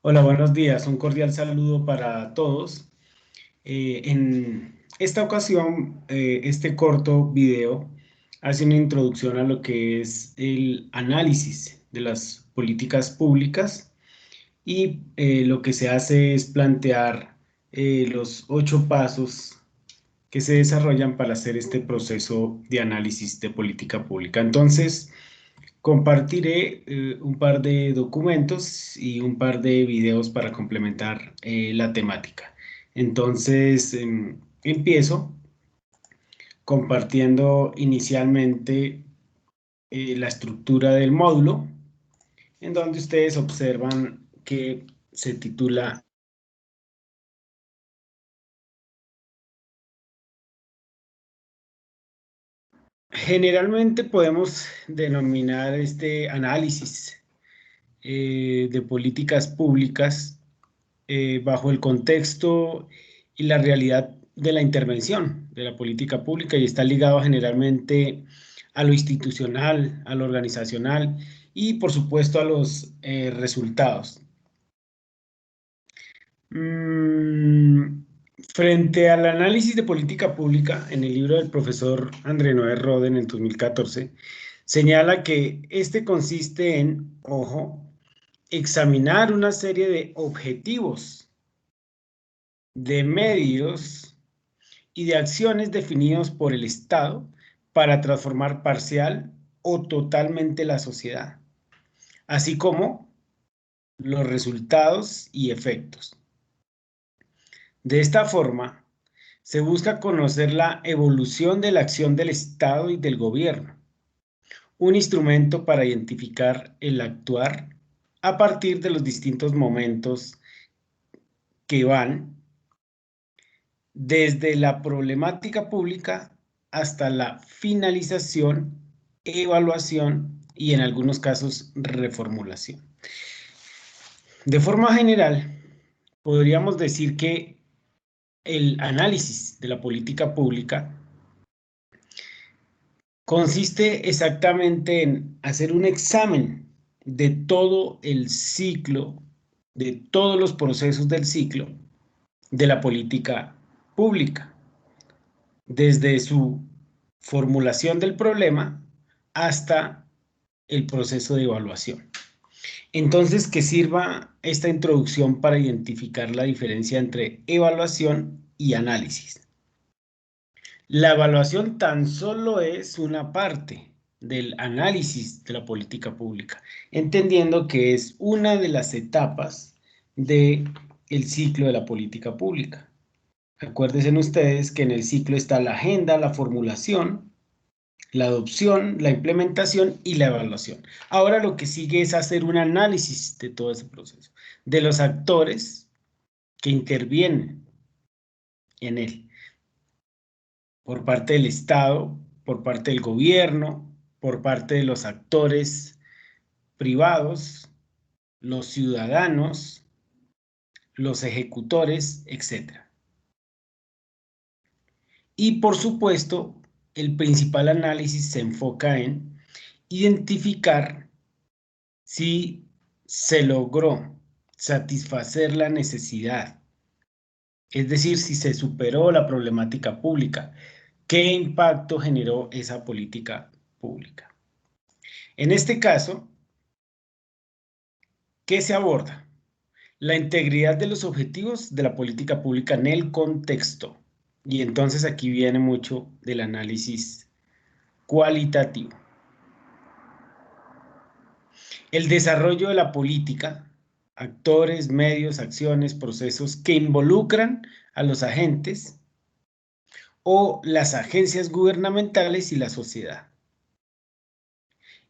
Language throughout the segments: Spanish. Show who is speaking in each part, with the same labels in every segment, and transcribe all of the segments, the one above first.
Speaker 1: Hola, buenos días. Un cordial saludo para todos. En esta ocasión, este corto video hace una introducción a lo que es el análisis de las políticas públicas y lo que se hace es plantear los 8 pasos que se desarrollan para hacer este proceso de análisis de política pública. Entonces, compartiré un par de documentos y un par de videos para complementar la temática. Entonces, empiezo compartiendo inicialmente la estructura del módulo, en donde ustedes observan que se titula. Generalmente podemos denominar este análisis de políticas públicas bajo el contexto y la realidad de la intervención de la política pública y está ligado generalmente a lo institucional, a lo organizacional y por supuesto a los resultados. Mm, Frente al análisis de política pública, en el libro del profesor André Noé Roden en 2014, señala que este consiste en, ojo, examinar una serie de objetivos, de medios y de acciones definidos por el Estado para transformar parcial o totalmente la sociedad, así como los resultados y efectos. De esta forma, se busca conocer la evolución de la acción del Estado y del gobierno, un instrumento para identificar el actuar a partir de los distintos momentos que van desde la problemática pública hasta la finalización, evaluación y en algunos casos reformulación. De forma general, podríamos decir que el análisis de la política pública consiste exactamente en hacer un examen de todo el ciclo, de todos los procesos del ciclo de la política pública, desde su formulación del problema hasta el proceso de evaluación. Entonces, que sirva esta introducción para identificar la diferencia entre evaluación y análisis. La evaluación tan solo es una parte del análisis de la política pública, entendiendo que es una de las etapas del ciclo de la política pública. Acuérdense ustedes que en el ciclo está la agenda, la formulación, la adopción, la implementación y la evaluación. Ahora lo que sigue es hacer un análisis de todo ese proceso, de los actores que intervienen en él, por parte del Estado, por parte del gobierno, por parte de los actores privados, los ciudadanos, los ejecutores, etc. Y por supuesto, el principal análisis se enfoca en identificar si se logró satisfacer la necesidad, es decir, si se superó la problemática pública, qué impacto generó esa política pública. En este caso, ¿qué se aborda? La integridad de los objetivos de la política pública en el contexto. Y entonces aquí viene mucho del análisis cualitativo. El desarrollo de la política, actores, medios, acciones, procesos que involucran a los agentes o las agencias gubernamentales y la sociedad.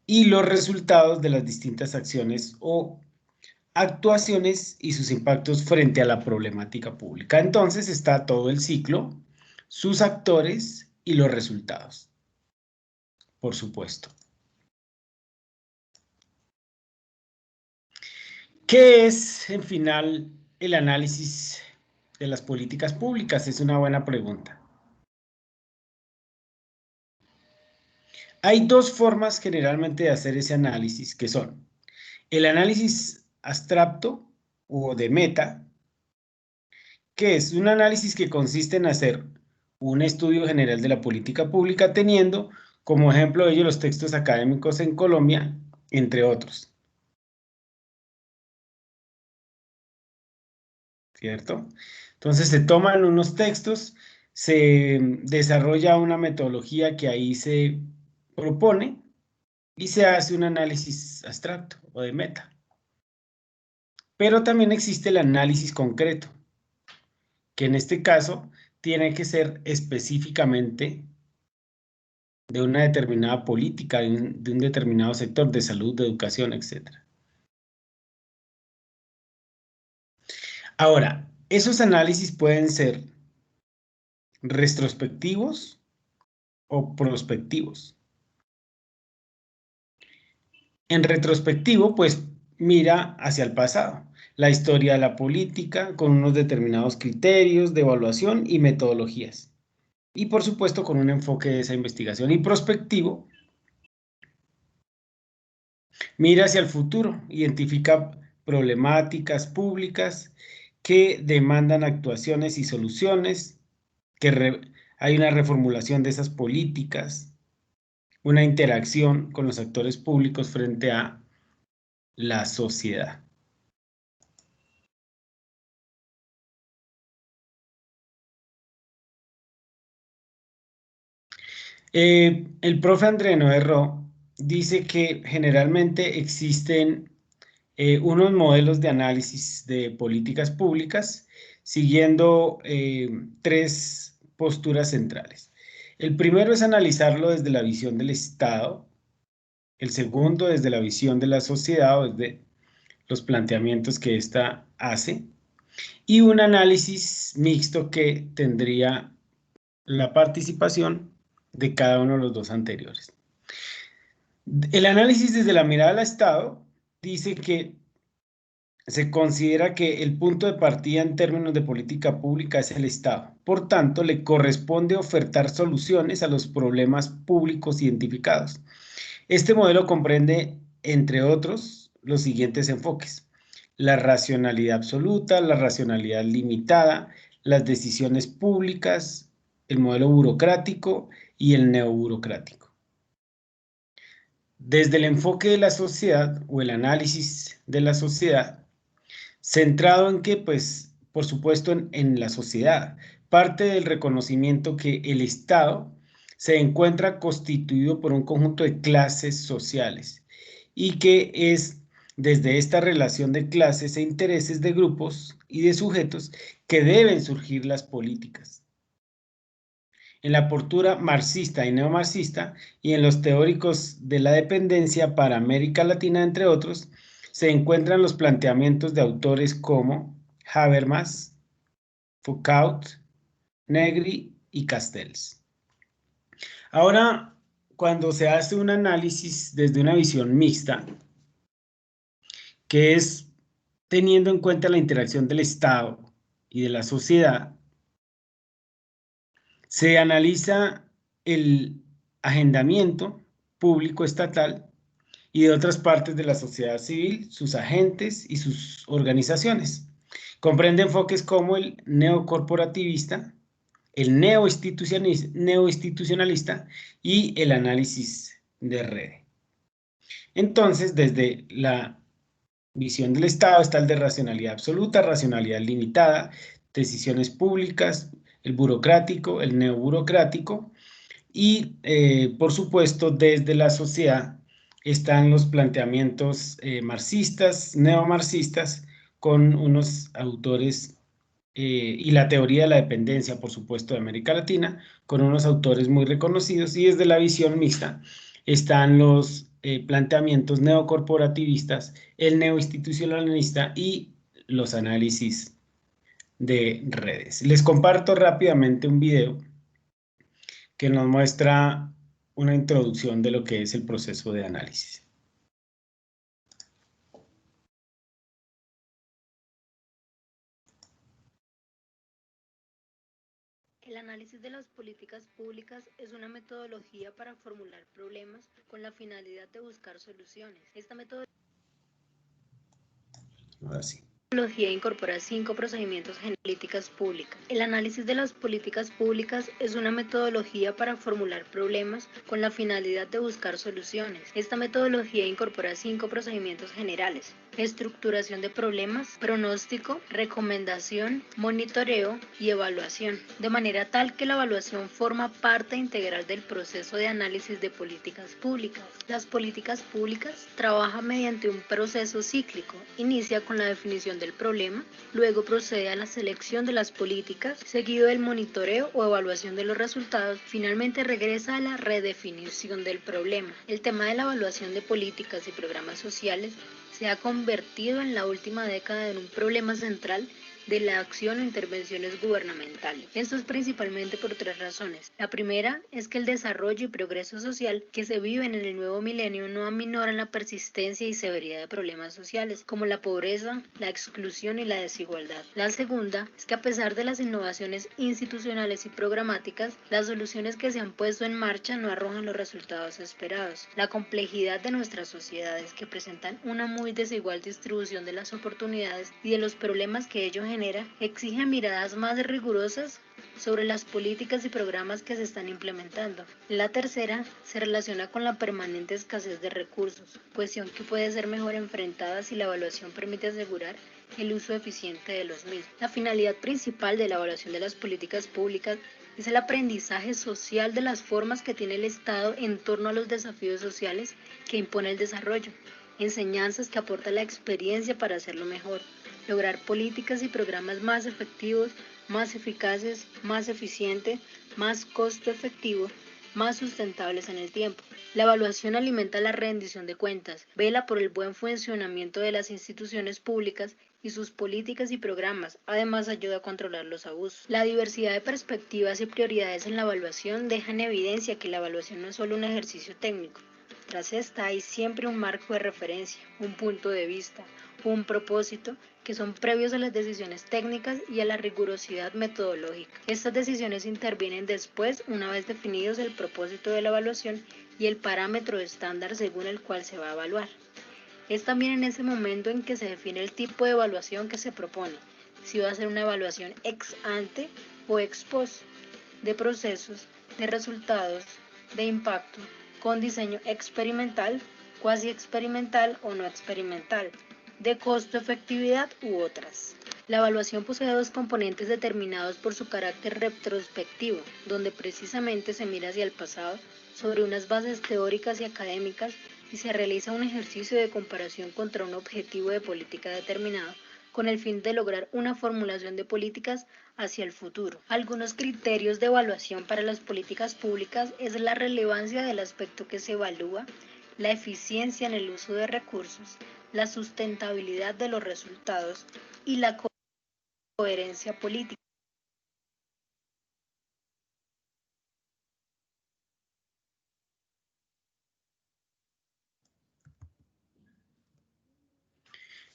Speaker 1: Y los resultados de las distintas acciones o actuaciones y sus impactos frente a la problemática pública. Entonces está todo el ciclo, sus actores y los resultados, por supuesto. ¿Qué es, en final, el análisis de las políticas públicas? Es una buena pregunta. Hay dos formas generalmente de hacer ese análisis, que son el análisis abstracto o de meta, que es un análisis que consiste en hacer un estudio general de la política pública teniendo como ejemplo de ello los textos académicos en Colombia, entre otros. ¿Cierto? Entonces se toman unos textos, se desarrolla una metodología que ahí se propone y se hace un análisis abstracto o de meta. Pero también existe el análisis concreto, que en este caso tiene que ser específicamente de una determinada política, de un determinado sector de salud, de educación, etc. Ahora, esos análisis pueden ser retrospectivos o prospectivos. En retrospectivo, pues mira hacia el pasado, la historia de la política con unos determinados criterios de evaluación y metodologías. Y por supuesto con un enfoque de esa investigación. Y prospectivo, mira hacia el futuro, identifica problemáticas públicas que demandan actuaciones y soluciones, hay una reformulación de esas políticas, una interacción con los actores públicos frente a la sociedad. El profe André Noé Ro dice que generalmente existen unos modelos de análisis de políticas públicas siguiendo tres posturas centrales. El primero es analizarlo desde la visión del Estado, el segundo desde la visión de la sociedad o desde los planteamientos que ésta hace, y un análisis mixto que tendría la participación de cada uno de los dos anteriores. El análisis desde la mirada del Estado dice que se considera que el punto de partida en términos de política pública es el Estado. Por tanto, le corresponde ofertar soluciones a los problemas públicos identificados. Este modelo comprende, entre otros, los siguientes enfoques: la racionalidad absoluta, la racionalidad limitada, las decisiones públicas, el modelo burocrático y el neoburocrático. Desde el enfoque de la sociedad o el análisis de la sociedad, centrado en que, pues, por supuesto, en la sociedad, parte del reconocimiento que el Estado se encuentra constituido por un conjunto de clases sociales y que es desde esta relación de clases e intereses de grupos y de sujetos que deben surgir las políticas. En la postura marxista y neomarxista y en los teóricos de la dependencia para América Latina, entre otros, se encuentran los planteamientos de autores como Habermas, Foucault, Negri y Castells. Ahora, cuando se hace un análisis desde una visión mixta, que es teniendo en cuenta la interacción del Estado y de la sociedad, se analiza el agendamiento público estatal y de otras partes de la sociedad civil, sus agentes y sus organizaciones. Comprende enfoques como el neocorporativista, el neoinstitucionalista y el análisis de red. Entonces, desde la visión del Estado está el de racionalidad absoluta, racionalidad limitada, decisiones públicas, el burocrático, el neoburocrático y, por supuesto, desde la sociedad están los planteamientos marxistas, neomarxistas, con unos autores y la teoría de la dependencia, por supuesto, de América Latina, con unos autores muy reconocidos, y desde la visión mixta están los planteamientos neocorporativistas, el neoinstitucionalista y los análisis de redes. Les comparto rápidamente un video que nos muestra una introducción de lo que es el proceso de análisis.
Speaker 2: El análisis de las políticas públicas es una metodología para formular problemas con la finalidad de buscar soluciones. Esta metodología...
Speaker 1: Ahora sí.
Speaker 2: metodología incorpora 5 procedimientos en políticas públicas. El análisis de las políticas públicas es una metodología para formular problemas con la finalidad de buscar soluciones. Esta metodología incorpora 5 procedimientos generales: estructuración de problemas, pronóstico, recomendación, monitoreo y evaluación, de manera tal que la evaluación forma parte integral del proceso de análisis de políticas públicas. Las políticas públicas trabajan mediante un proceso cíclico. Inicia con la definición del problema, luego procede a la selección de las políticas, seguido del monitoreo o evaluación de los resultados, finalmente regresa a la redefinición del problema. El tema de la evaluación de políticas y programas sociales se ha convertido en la última década en un problema central de la acción o intervenciones gubernamentales. Esto es principalmente por 3 razones. La primera es que el desarrollo y progreso social que se viven en el nuevo milenio no aminoran la persistencia y severidad de problemas sociales, como la pobreza, la exclusión y la desigualdad. La segunda es que a pesar de las innovaciones institucionales y programáticas, las soluciones que se han puesto en marcha no arrojan los resultados esperados. La complejidad de nuestras sociedades, que presentan una muy desigual distribución de las oportunidades y de los problemas que ello genera, exige miradas más rigurosas sobre las políticas y programas que se están implementando. La tercera se relaciona con la permanente escasez de recursos, cuestión que puede ser mejor enfrentada si la evaluación permite asegurar el uso eficiente de los mismos. La finalidad principal de la evaluación de las políticas públicas es el aprendizaje social de las formas que tiene el Estado en torno a los desafíos sociales que impone el desarrollo, enseñanzas que aporta la experiencia para hacerlo mejor, lograr políticas y programas más efectivos, más eficaces, más eficientes, más costo efectivo, más sustentables en el tiempo. La evaluación alimenta la rendición de cuentas, vela por el buen funcionamiento de las instituciones públicas y sus políticas y programas, además ayuda a controlar los abusos. La diversidad de perspectivas y prioridades en la evaluación deja en evidencia que la evaluación no es solo un ejercicio técnico. Tras esta hay siempre un marco de referencia, un punto de vista, un propósito, que son previos a las decisiones técnicas y a la rigurosidad metodológica. Estas decisiones intervienen después, una vez definidos el propósito de la evaluación y el parámetro estándar según el cual se va a evaluar. Es también en ese momento en que se define el tipo de evaluación que se propone, si va a ser una evaluación ex ante o ex post, de procesos, de resultados, de impacto, con diseño experimental, cuasi experimental o no experimental, de costo-efectividad u otras. La evaluación posee 2 componentes determinados por su carácter retrospectivo, donde precisamente se mira hacia el pasado sobre unas bases teóricas y académicas y se realiza un ejercicio de comparación contra un objetivo de política determinado, con el fin de lograr una formulación de políticas hacia el futuro. Algunos criterios de evaluación para las políticas públicas es la relevancia del aspecto que se evalúa, la eficiencia en el uso de recursos, la sustentabilidad de los resultados y la coherencia política.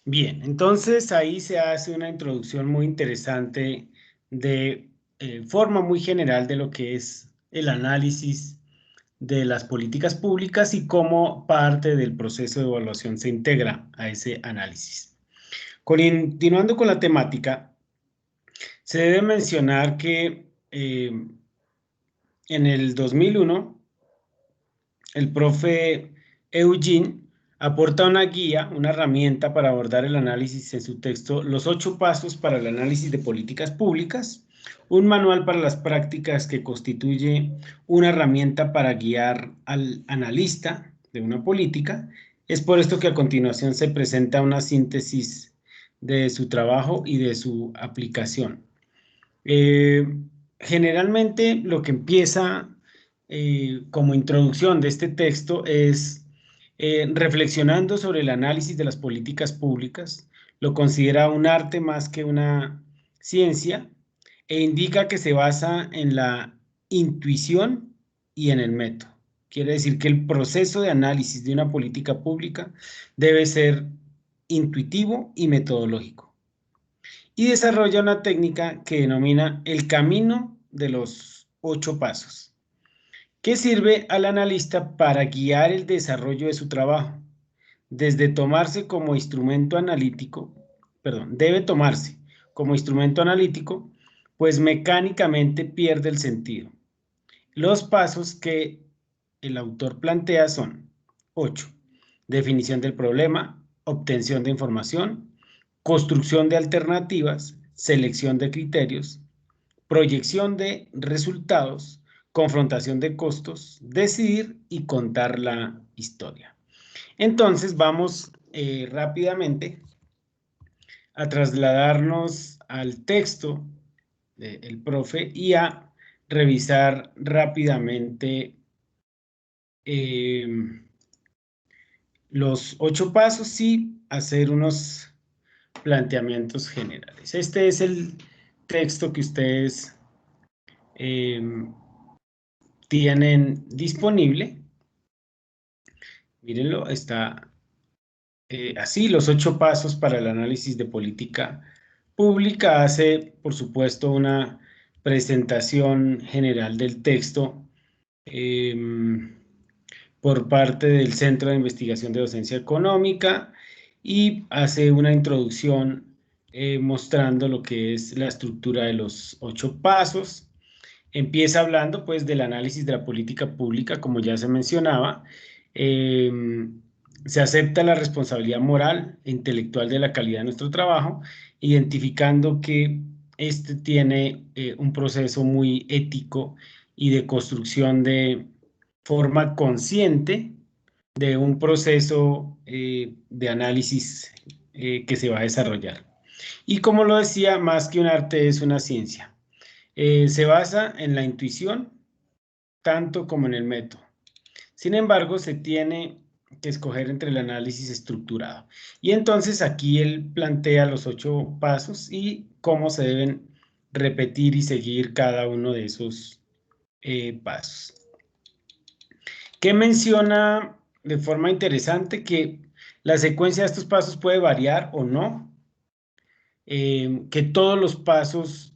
Speaker 1: Bien, entonces ahí se hace una introducción muy interesante de forma muy general de lo que es el análisis de las políticas públicas y cómo parte del proceso de evaluación se integra a ese análisis. Continuando con la temática, se debe mencionar que en el 2001, el profe Eugene aporta una guía, una herramienta para abordar el análisis en su texto Los 8 pasos para el análisis de políticas públicas, un manual para las prácticas que constituye una herramienta para guiar al analista de una política. Es por esto que a continuación se presenta una síntesis de su trabajo y de su aplicación. Generalmente lo que empieza como introducción de este texto es reflexionando sobre el análisis de las políticas públicas, lo considera un arte más que una ciencia e indica que se basa en la intuición y en el método. Quiere decir que el proceso de análisis de una política pública debe ser intuitivo y metodológico. Y desarrolla una técnica que denomina el camino de los 8 pasos, que sirve al analista para guiar el desarrollo de su trabajo, desde tomarse como instrumento analítico debe tomarse como instrumento analítico, pues mecánicamente pierde el sentido. Los pasos que el autor plantea son 8. Definición del problema, obtención de información, construcción de alternativas, selección de criterios, proyección de resultados, confrontación de costos, decidir y contar la historia. Entonces vamos rápidamente a trasladarnos al texto del profe y a revisar rápidamente los 8 pasos y hacer unos planteamientos generales. Este es el texto que ustedes tienen disponible. Mírenlo, está así, los 8 pasos para el análisis de política pública. Hace, por supuesto, una presentación general del texto por parte del Centro de Investigación de Docencia Económica y hace una introducción mostrando lo que es la estructura de los 8 pasos. Empieza hablando pues del análisis de la política pública, como ya se mencionaba. Se acepta la responsabilidad moral e intelectual de la calidad de nuestro trabajo, identificando que este tiene un proceso muy ético y de construcción de forma consciente de un proceso de análisis que se va a desarrollar. Y como lo decía, más que un arte es una ciencia. Se basa en la intuición tanto como en el método. Sin embargo, se tiene que escoger entre el análisis estructurado. Y entonces aquí él plantea los 8 pasos y cómo se deben repetir y seguir cada uno de esos pasos. ¿Qué menciona de forma interesante? Que la secuencia de estos pasos puede variar o no, que todos los pasos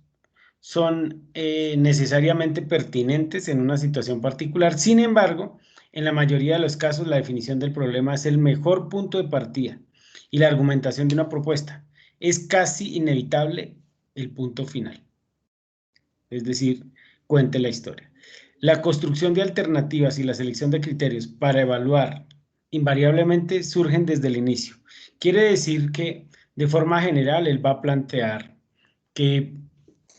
Speaker 1: son necesariamente pertinentes en una situación particular. Sin embargo, en la mayoría de los casos la definición del problema es el mejor punto de partida y la argumentación de una propuesta es casi inevitable el punto final. Es decir, cuente la historia. La construcción de alternativas y la selección de criterios para evaluar invariablemente surgen desde el inicio. Quiere decir que de forma general él va a plantear que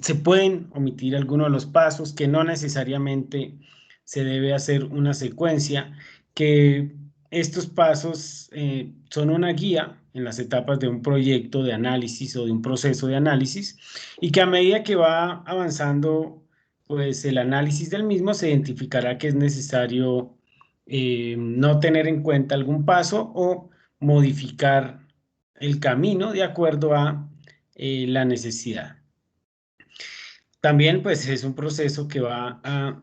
Speaker 1: se pueden omitir algunos de los pasos, que no necesariamente se debe hacer una secuencia, que estos pasos son una guía en las etapas de un proyecto de análisis o de un proceso de análisis y que a medida que va avanzando pues el análisis del mismo se identificará que es necesario no tener en cuenta algún paso o modificar el camino de acuerdo a la necesidad. También pues es un proceso que va a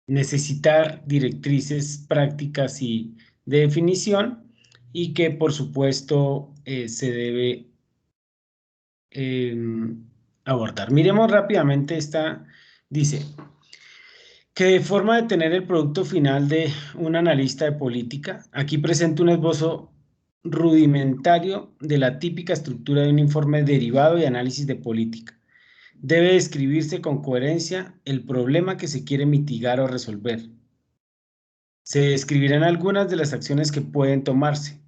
Speaker 1: necesitar directrices prácticas y de definición y que por supuesto se debe abordar. Miremos rápidamente esta, dice que de forma de tener el producto final de un analista de política, aquí presento un esbozo rudimentario de la típica estructura de un informe derivado de análisis de política. Debe describirse con coherencia el problema que se quiere mitigar o resolver. Se describirán algunas de las acciones que pueden tomarse.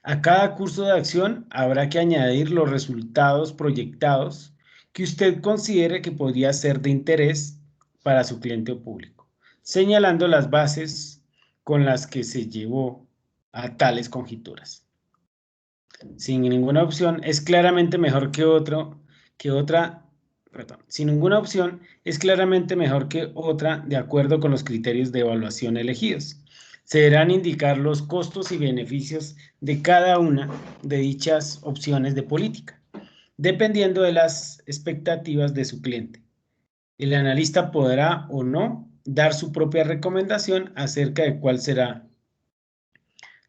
Speaker 1: A cada curso de acción habrá que añadir los resultados proyectados que usted considere que podría ser de interés para su cliente o público, señalando las bases con las que se llevó a tales conjeturas. Sin ninguna opción es claramente mejor que otra. Sin ninguna opción es claramente mejor que otra de acuerdo con los criterios de evaluación elegidos. Se deberán indicar los costos y beneficios de cada una de dichas opciones de política, dependiendo de las expectativas de su cliente. El analista podrá o no dar su propia recomendación acerca de cuál será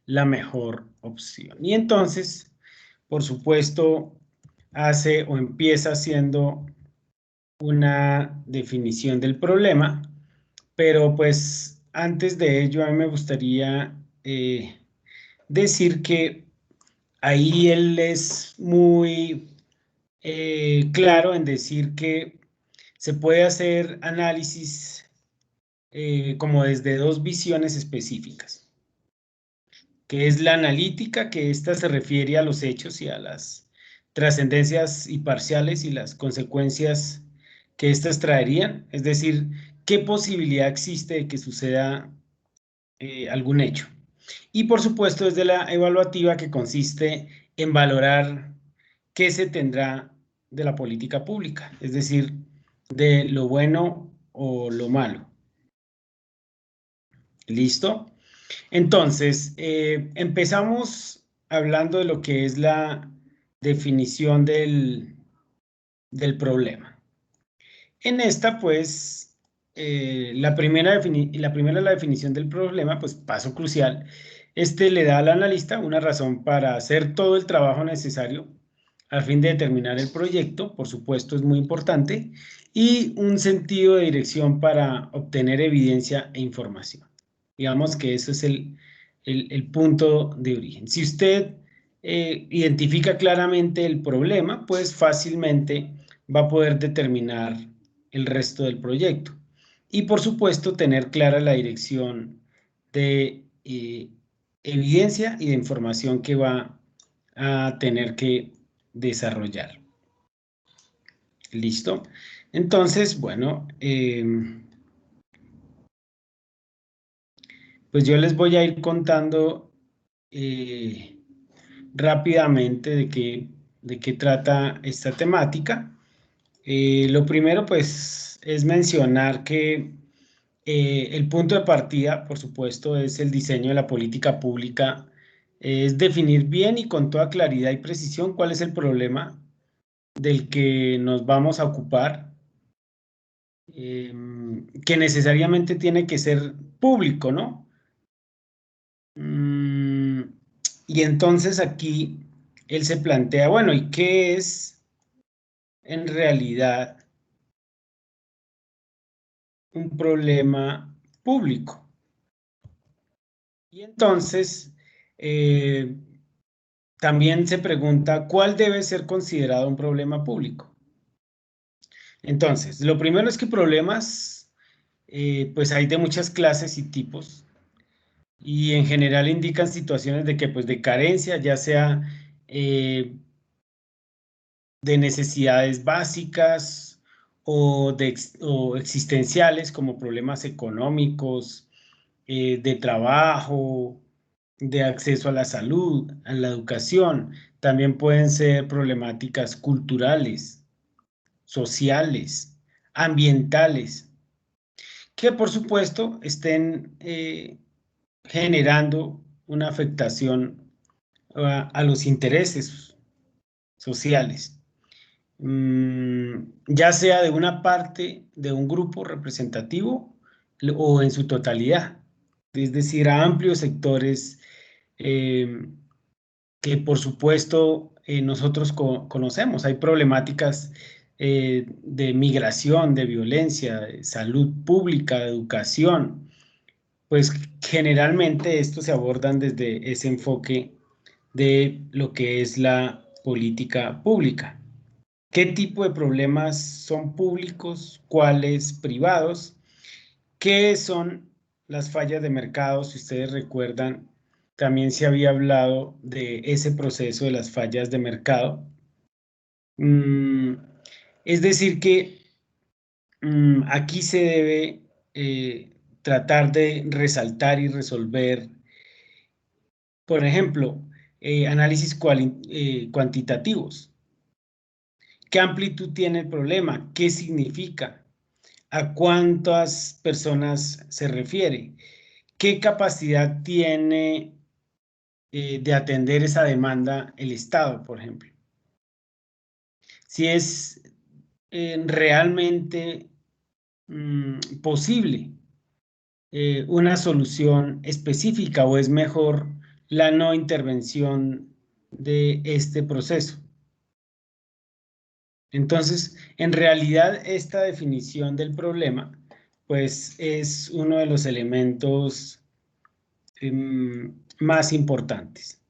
Speaker 1: la mejor opción. Y entonces, por supuesto, hace o empieza haciendo una definición del problema, pero pues antes de ello a mí me gustaría decir que ahí él es muy claro en decir que se puede hacer análisis como desde dos visiones específicas, que es la analítica, que esta se refiere a los hechos y a las trascendencias y parciales y las consecuencias que éstas traerían, es decir, qué posibilidad existe de que suceda algún hecho. Y por supuesto desde la evaluativa, que consiste en valorar qué se tendrá de la política pública, es decir, de lo bueno o lo malo. ¿Listo? Entonces, empezamos hablando de lo que es la definición del problema. En esta, pues, la primera la definición del problema, pues, paso crucial. Este le da al analista una razón para hacer todo el trabajo necesario al fin de determinar el proyecto, por supuesto, es muy importante, y un sentido de dirección para obtener evidencia e información. Digamos que eso es el punto de origen. Si usted identifica claramente el problema, pues fácilmente va a poder determinar el resto del proyecto. Y por supuesto, tener clara la dirección de evidencia y de información que va a tener que desarrollar. ¿Listo? Entonces, bueno, pues yo les voy a ir contando rápidamente de qué trata esta temática. Lo primero, pues, es mencionar que el punto de partida, por supuesto, es el diseño de la política pública, es definir bien y con toda claridad y precisión cuál es el problema del que nos vamos a ocupar, que necesariamente tiene que ser público, ¿no? Y entonces aquí él se plantea, bueno, ¿y qué es en realidad un problema público? Y entonces también se pregunta, ¿cuál debe ser considerado un problema público? Entonces, lo primero es que problemas, pues hay de muchas clases y tipos, y en general indican situaciones de que, pues, de carencia, ya sea de necesidades básicas o existenciales, como problemas económicos, de trabajo, de acceso a la salud, a la educación. También pueden ser problemáticas culturales, sociales, ambientales, que por supuesto estén generando una afectación a los intereses sociales, ya sea de una parte de un grupo representativo o en su totalidad, es decir, a amplios sectores que por supuesto nosotros conocemos. Hay problemáticas de migración, de violencia, de salud pública, de educación. Pues generalmente estos se abordan desde ese enfoque de lo que es la política pública. ¿Qué tipo de problemas son públicos? ¿Cuáles privados? ¿Qué son las fallas de mercado? Si ustedes recuerdan, también se había hablado de ese proceso de las fallas de mercado. Es decir que aquí se debe tratar de resaltar y resolver, por ejemplo, análisis cuantitativos. ¿Qué amplitud tiene el problema? ¿Qué significa? ¿A cuántas personas se refiere? ¿Qué capacidad tiene de atender esa demanda el Estado, por ejemplo? Si es realmente posible una solución específica o es mejor la no intervención de este proceso. Entonces, en realidad, esta definición del problema, pues, es uno de los elementos más importantes.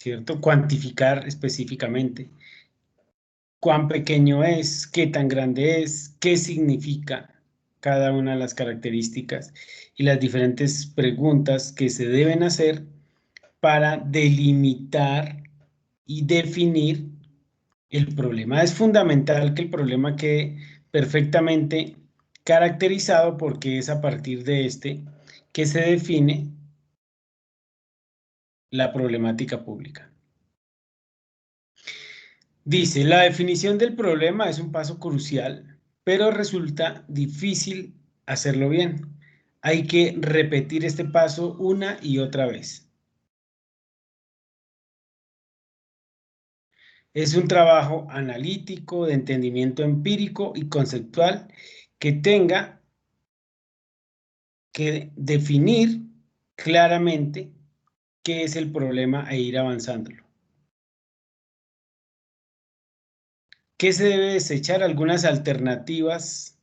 Speaker 1: ¿cierto? Cuantificar específicamente cuán pequeño es, qué tan grande es, qué significa cada una de las características y las diferentes preguntas que se deben hacer para delimitar y definir el problema. Es fundamental que el problema quede perfectamente caracterizado porque es a partir de este que se define la problemática pública. Dice, la definición del problema es un paso crucial, pero resulta difícil hacerlo bien. Hay que repetir este paso una y otra vez. Es un trabajo analítico, de entendimiento empírico y conceptual que tenga que definir claramente qué es el problema e ir avanzándolo. ¿Qué se debe desechar? Algunas alternativas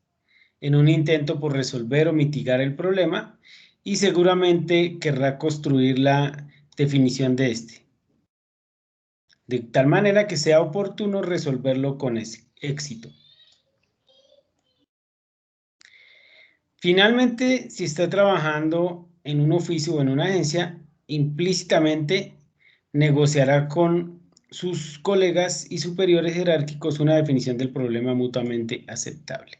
Speaker 1: en un intento por resolver o mitigar el problema y seguramente querrá construir la definición de este, de tal manera que sea oportuno resolverlo con éxito. Finalmente, si está trabajando en un oficio o en una agencia, implícitamente negociará con sus colegas y superiores jerárquicos una definición del problema mutuamente aceptable.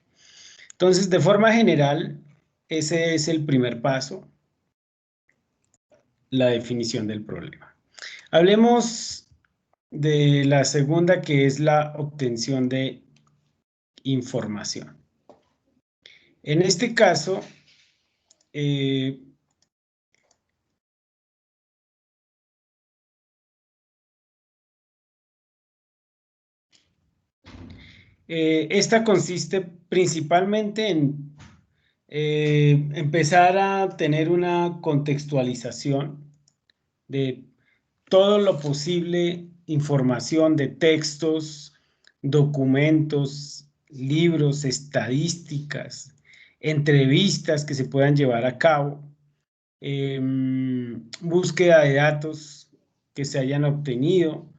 Speaker 1: Entonces, de forma general, ese es el primer paso, la definición del problema. Hablemos de la segunda, que es la obtención de información. En este caso, esta consiste principalmente en empezar a tener una contextualización de todo lo posible, información de textos, documentos, libros, estadísticas, entrevistas que se puedan llevar a cabo, búsqueda de datos que se hayan obtenido,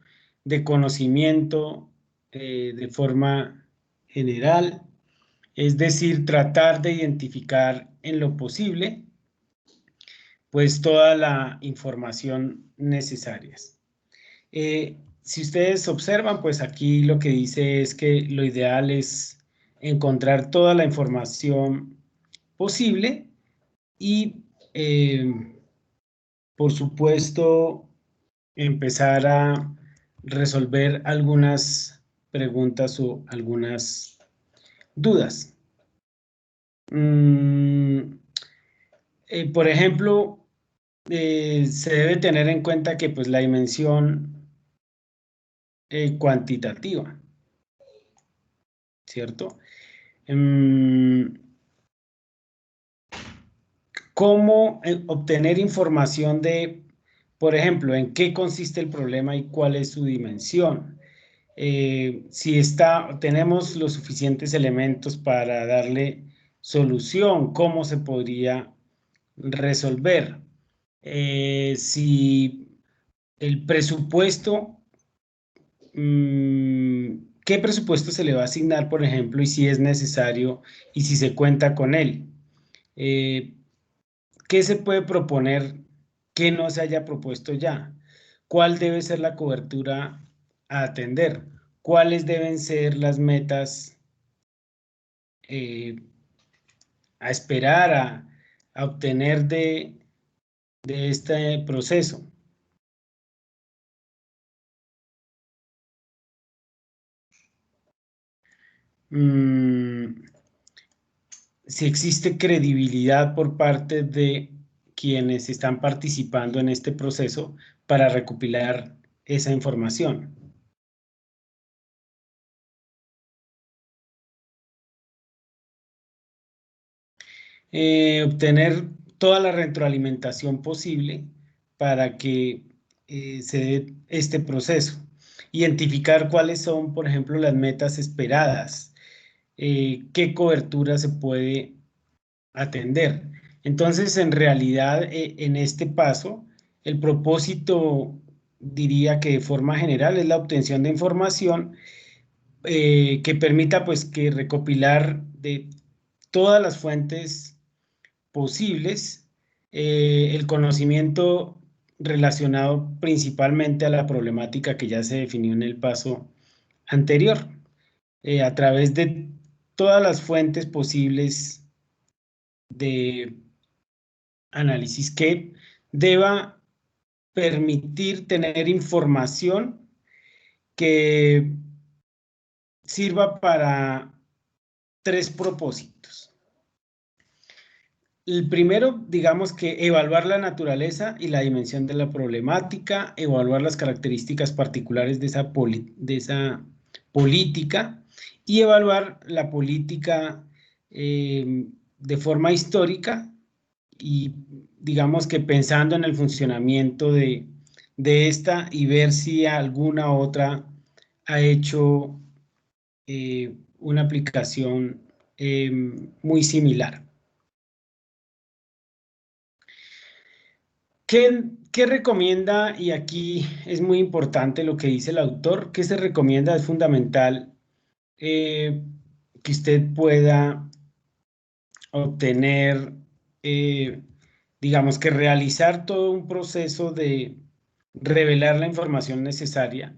Speaker 1: de conocimiento de forma general, es decir, tratar de identificar en lo posible pues toda la información necesaria. Si ustedes observan, pues aquí lo que dice es que lo ideal es encontrar toda la información posible y, por supuesto, empezar a resolver algunas preguntas o algunas dudas. Por ejemplo, se debe tener en cuenta que pues, la dimensión cuantitativa, ¿cierto? ¿Cómo obtener información de, por ejemplo, en qué consiste el problema y cuál es su dimensión? Si tenemos los suficientes elementos para darle solución, ¿cómo se podría resolver? Si el presupuesto, ¿qué presupuesto se le va a asignar, por ejemplo, y si es necesario y si se cuenta con él? ¿Qué se puede proponer que no se haya propuesto ya? ¿Cuál debe ser la cobertura a atender? ¿Cuáles deben ser las metas a esperar, a obtener de este proceso? Si existe credibilidad por parte de quienes están participando en este proceso para recopilar esa información. Obtener toda la retroalimentación posible para que se dé este proceso. Identificar cuáles son, por ejemplo, las metas esperadas, qué cobertura se puede atender. Entonces, en realidad, en este paso, el propósito diría que de forma general es la obtención de información que permita pues que recopilar de todas las fuentes posibles el conocimiento relacionado principalmente a la problemática que ya se definió en el paso anterior, a través de todas las fuentes posibles de análisis que deba permitir tener información que sirva para tres propósitos. El primero, digamos que evaluar la naturaleza y la dimensión de la problemática, evaluar las características particulares de esa política y evaluar la política de forma histórica y digamos que pensando en el funcionamiento de esta y ver si alguna otra ha hecho una aplicación muy similar. ¿Qué recomienda? Y aquí es muy importante lo que dice el autor. ¿Qué se recomienda? Es fundamental que usted pueda obtener, digamos que realizar todo un proceso de revelar la información necesaria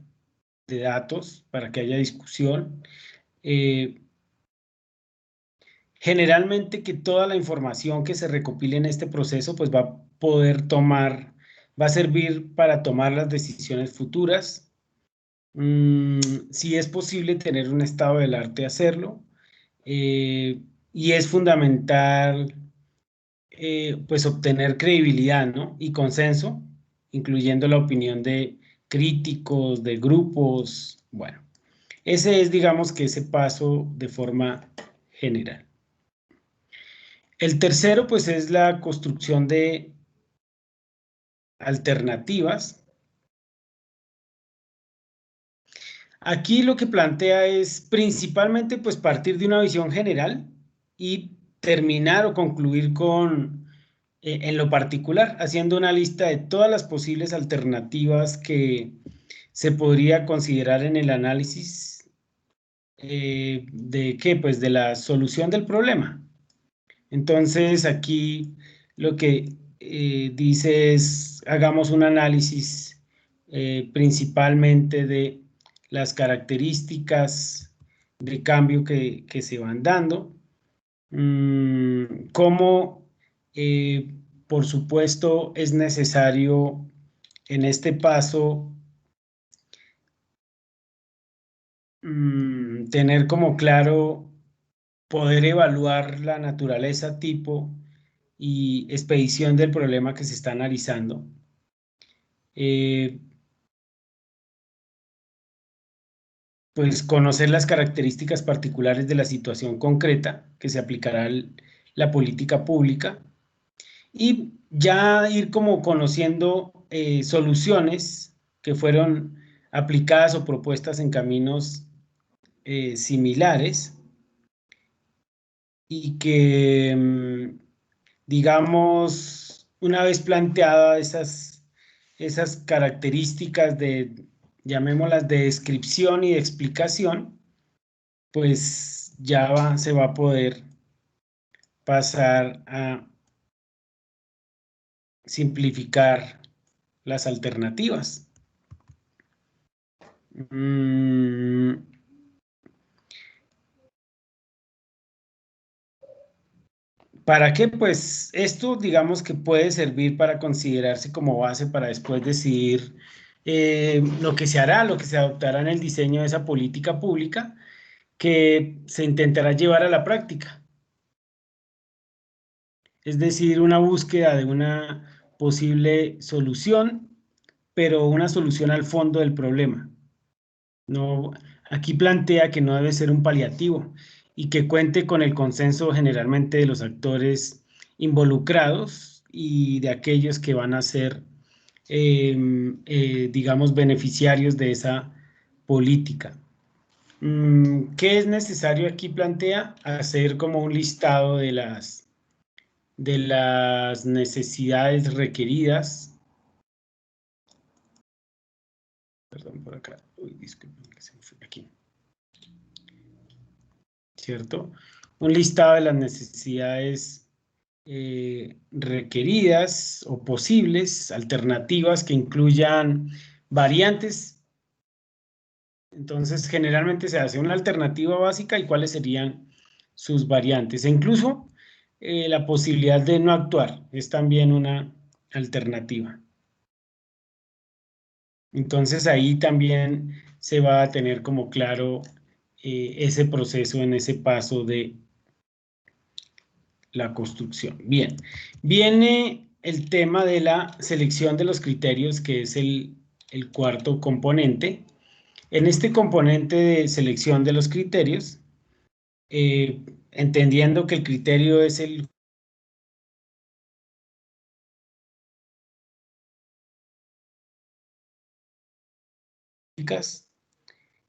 Speaker 1: de datos para que haya discusión. Generalmente que toda la información que se recopile en este proceso pues va a poder tomar, va a servir para tomar las decisiones futuras. Si es posible tener un estado del arte, hacerlo. Y es fundamental pues obtener credibilidad, ¿no? Y consenso, incluyendo la opinión de críticos, de grupos. Bueno, ese es, digamos que ese paso de forma general. El tercero, pues, es la construcción de alternativas. Aquí lo que plantea es principalmente, pues, partir de una visión general y terminar o concluir con, en lo particular, haciendo una lista de todas las posibles alternativas que se podría considerar en el análisis de qué, pues, de la solución del problema. Entonces, aquí lo que dice es, hagamos un análisis principalmente de las características de cambio que se van dando, cómo, por supuesto, es necesario en este paso tener como claro poder evaluar la naturaleza, tipo y expedición del problema que se está analizando. Pues conocer las características particulares de la situación concreta que se aplicará la política pública y ya ir como conociendo soluciones que fueron aplicadas o propuestas en caminos similares y que, digamos, una vez planteadas esas características de, llamémoslas, de descripción y de explicación, pues ya se va a poder pasar a simplificar las alternativas. ¿Para qué? Pues esto, digamos que puede servir para considerarse como base para después decidir lo que se hará, lo que se adoptará en el diseño de esa política pública que se intentará llevar a la práctica. Es decir, una búsqueda de una posible solución, pero una solución al fondo del problema. No, aquí plantea que no debe ser un paliativo y que cuente con el consenso generalmente de los actores involucrados y de aquellos que van a ser, digamos, beneficiarios de esa política. ¿Qué es necesario aquí? Plantea hacer como un listado de las necesidades requeridas perdón, por acá, uy, disculpen que se me fue aquí, ¿cierto? Un listado de las necesidades requeridas o posibles, alternativas que incluyan variantes. Entonces, generalmente se hace una alternativa básica y cuáles serían sus variantes. E incluso la posibilidad de no actuar es también una alternativa. Entonces, ahí también se va a tener como claro ese proceso en ese paso de la construcción. Bien, viene el tema de la selección de los criterios, que es el cuarto componente. En este componente de selección de los criterios, entendiendo que el criterio es el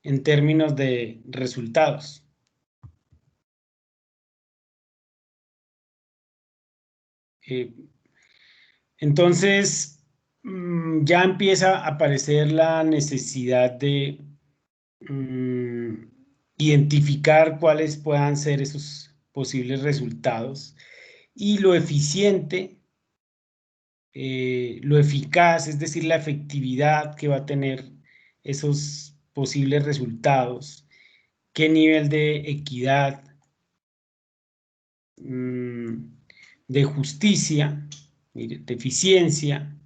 Speaker 1: en términos de resultados. Entonces, ya empieza a aparecer la necesidad de identificar cuáles puedan ser esos posibles resultados y lo eficiente, lo eficaz, es decir, la efectividad que va a tener esos posibles resultados, qué nivel de equidad, de justicia, de eficiencia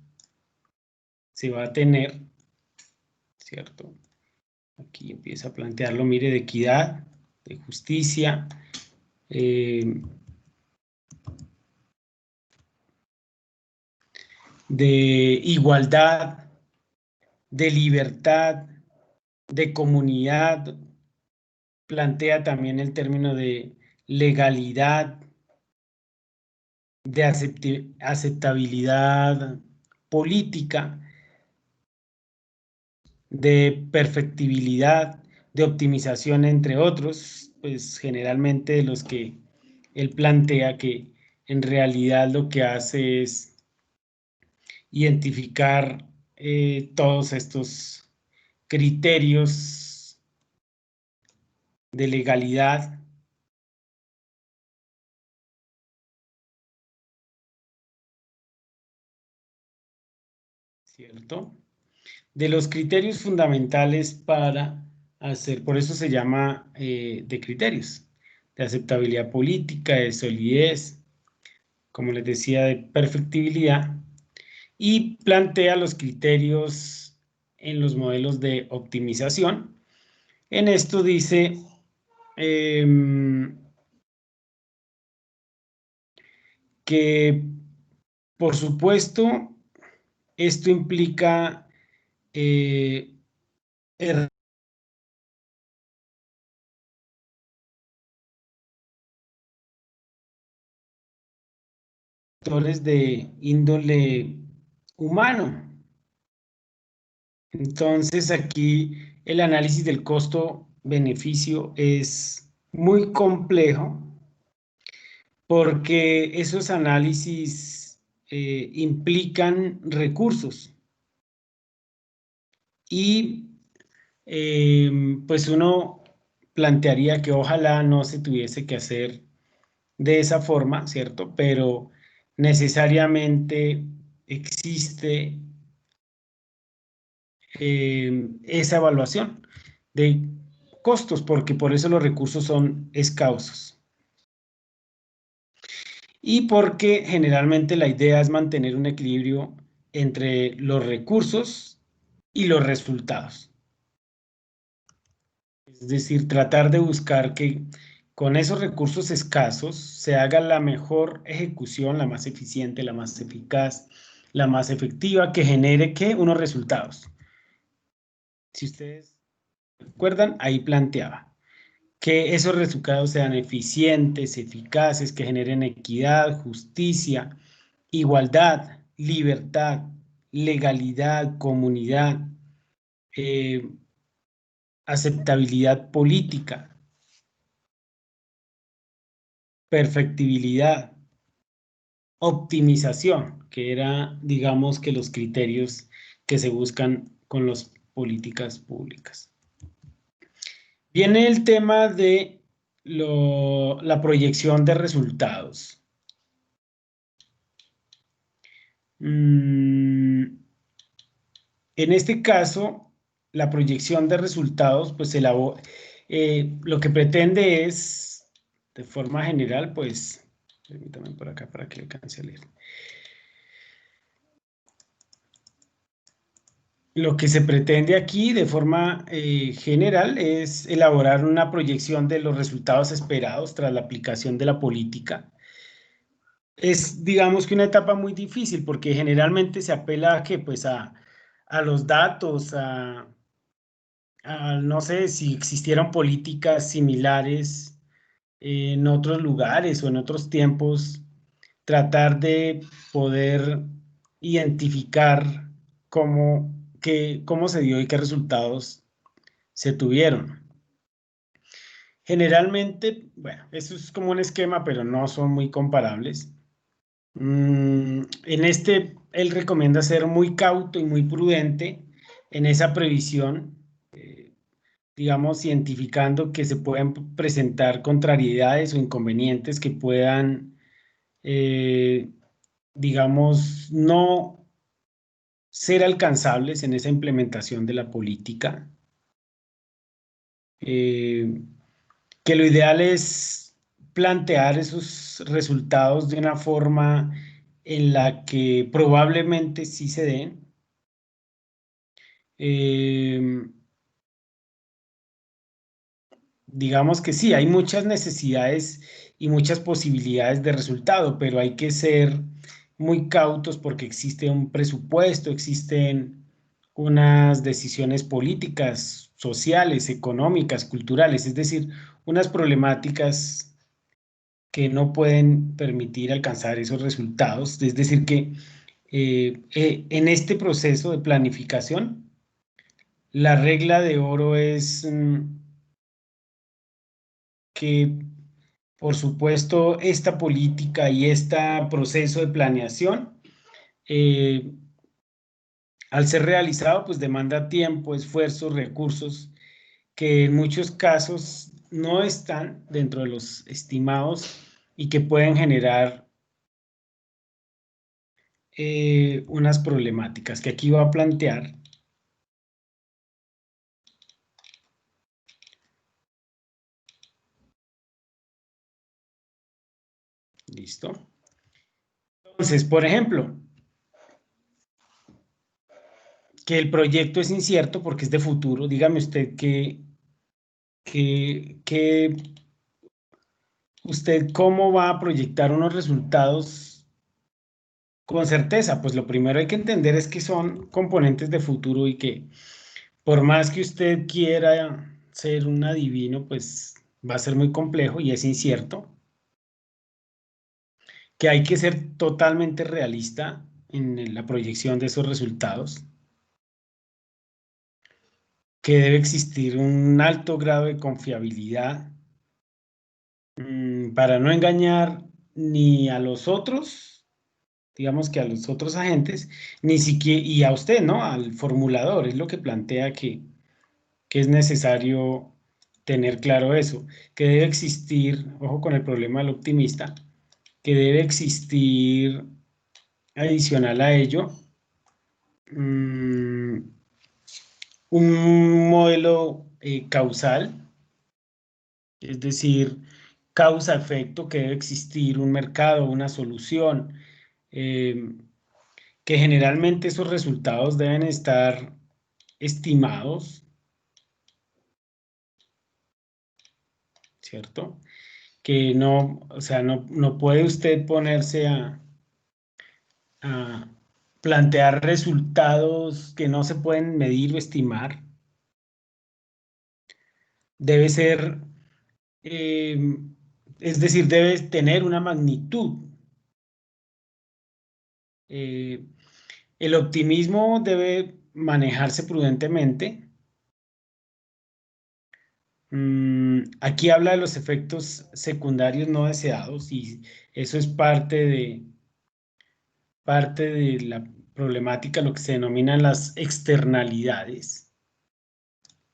Speaker 1: se va a tener, ¿cierto? Aquí empieza a plantearlo, mire, de equidad, de justicia, de igualdad, de libertad, de comunidad, plantea también el término de legalidad, de aceptabilidad política, de perfectibilidad, de optimización, entre otros, pues generalmente de los que él plantea que en realidad lo que hace es identificar todos estos criterios de legalidad, ¿cierto? De los criterios fundamentales para hacer, por eso se llama de criterios, de aceptabilidad política, de solidez, como les decía, de perfectibilidad, y plantea los criterios en los modelos de optimización. En esto dice que, por supuesto, esto implica factores de índole humano. Entonces, aquí el análisis del costo-beneficio es muy complejo porque esos análisis implican recursos y pues uno plantearía que ojalá no se tuviese que hacer de esa forma, ¿cierto? Pero necesariamente existe esa evaluación de costos, porque por eso los recursos son escasos. Y porque generalmente la idea es mantener un equilibrio entre los recursos y los resultados. Es decir, tratar de buscar que con esos recursos escasos se haga la mejor ejecución, la más eficiente, la más eficaz, la más efectiva, que genere ¿qué? Unos resultados. Si ustedes recuerdan, ahí planteaba que esos resultados sean eficientes, eficaces, que generen equidad, justicia, igualdad, libertad, legalidad, comunidad, aceptabilidad política, perfectibilidad, optimización, que era, digamos, que los criterios que se buscan con los políticas públicas. Viene el tema de la proyección de resultados. En este caso, la proyección de resultados, pues lo que pretende es, de forma general, pues, permítame por acá para que alcance a leer. Lo que se pretende aquí, de forma general, es elaborar una proyección de los resultados esperados tras la aplicación de la política. Es, digamos que una etapa muy difícil, porque generalmente se apela a, ¿qué? Pues a los datos, no sé, si existieran políticas similares en otros lugares o en otros tiempos, tratar de poder identificar cómo se dio y qué resultados se tuvieron. Generalmente, bueno, eso es como un esquema, pero no son muy comparables. En él recomienda ser muy cauto y muy prudente en esa previsión, digamos, identificando que se pueden presentar contrariedades o inconvenientes que puedan, digamos, no ser alcanzables en esa implementación de la política. Que lo ideal es plantear esos resultados de una forma en la que probablemente sí se den. Digamos que sí, hay muchas necesidades y muchas posibilidades de resultado, pero hay que ser muy cautos porque existe un presupuesto, existen unas decisiones políticas, sociales, económicas, culturales, es decir, unas problemáticas que no pueden permitir alcanzar esos resultados. Es decir, que en este proceso de planificación, la regla de oro es que, por supuesto, esta política y este proceso de planeación, al ser realizado, pues demanda tiempo, esfuerzo, recursos, que en muchos casos no están dentro de los estimados y que pueden generar unas problemáticas que aquí va a plantear. ¿Listo? Entonces, por ejemplo, que el proyecto es incierto porque es de futuro. Dígame usted usted cómo va a proyectar unos resultados con certeza. Pues lo primero hay que entender es que son componentes de futuro y que por más que usted quiera ser un adivino, pues va a ser muy complejo y es incierto. Que hay que ser totalmente realista en la proyección de esos resultados. Que debe existir un alto grado de confiabilidad para no engañar ni a los otros, digamos que a los otros agentes, ni siquiera, y a usted, ¿no? Al formulador, es lo que plantea que es necesario tener claro eso, que debe existir, ojo con el problema del optimista, que debe existir adicional a ello, un modelo causal, es decir, causa-efecto, que debe existir un mercado, una solución, que generalmente esos resultados deben estar estimados, ¿cierto? Que no, o sea, no puede usted ponerse a plantear resultados que no se pueden medir o estimar. Debe ser, es decir, debe tener una magnitud. El optimismo debe manejarse prudentemente. Aquí habla de los efectos secundarios no deseados y eso es parte de la problemática, lo que se denominan las externalidades.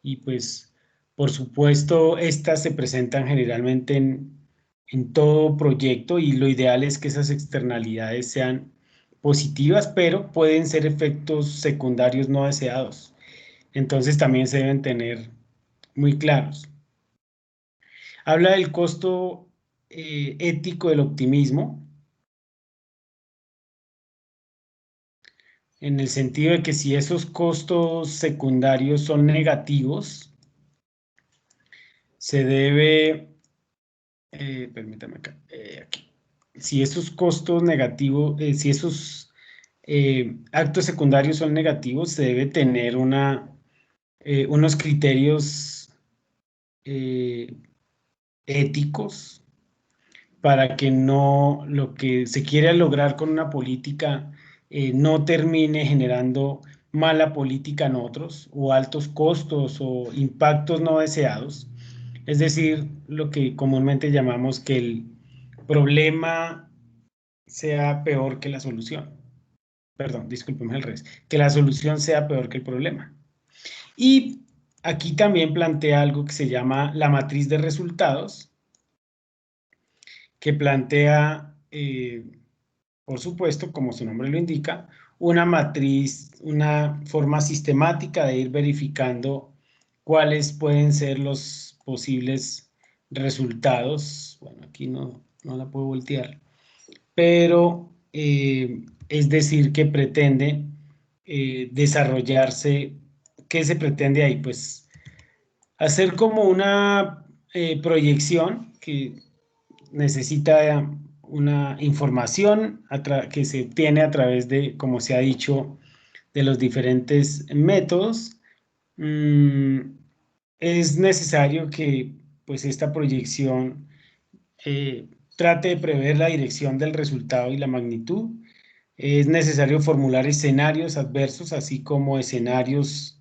Speaker 1: y pues por supuesto estas se presentan generalmente en todo proyecto y lo ideal es que esas externalidades sean positivas, pero pueden ser efectos secundarios no deseados. Entonces también se deben tener muy claros. Habla del costo ético del optimismo, en el sentido de que si esos costos secundarios son negativos, se debe, permítame acá, aquí, si esos costos negativos, si esos actos secundarios son negativos, se debe tener unos criterios éticos para que no lo que se quiera lograr con una política no termine generando mala política en otros o altos costos o impactos no deseados. Es decir, lo que comúnmente llamamos que el problema sea peor que la solución. Perdón, discúlpeme al revés. Que la solución sea peor que el problema. Y aquí también plantea algo que se llama la matriz de resultados, que plantea, por supuesto, como su nombre lo indica, una matriz, una forma sistemática de ir verificando cuáles pueden ser los posibles resultados. Bueno, aquí no la puedo voltear, pero es decir, que pretende desarrollarse. ¿Qué se pretende ahí? Pues hacer como una proyección que necesita una información que se obtiene a través de, como se ha dicho, de los diferentes métodos. Es necesario que pues esta proyección trate de prever la dirección del resultado y la magnitud. Es necesario formular escenarios adversos, así como escenarios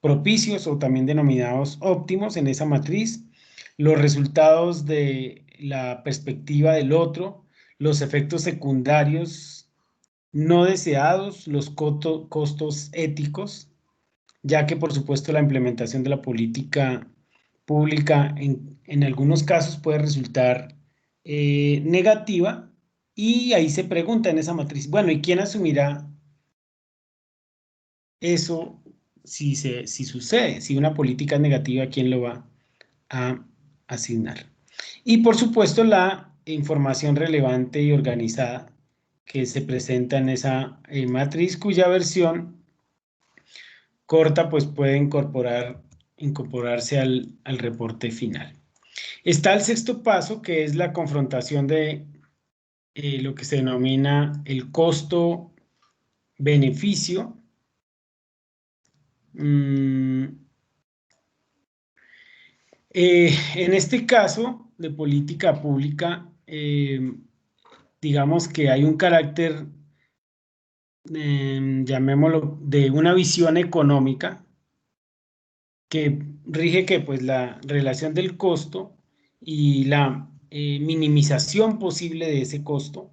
Speaker 1: propicios o también denominados óptimos en esa matriz, los resultados de la perspectiva del otro, los efectos secundarios no deseados, los costos éticos, ya que por supuesto la implementación de la política pública en algunos casos puede resultar negativa, y ahí se pregunta en esa matriz, bueno, ¿y quién asumirá eso si sucede? Si una política es negativa, ¿quién lo va a asignar? Y por supuesto la información relevante y organizada que se presenta en esa matriz, cuya versión corta pues puede incorporarse al reporte final. Está el sexto paso, que es la confrontación de lo que se denomina el costo-beneficio. En este caso de política pública, digamos que hay un carácter, llamémoslo, de una visión económica que rige que pues la relación del costo y la minimización posible de ese costo,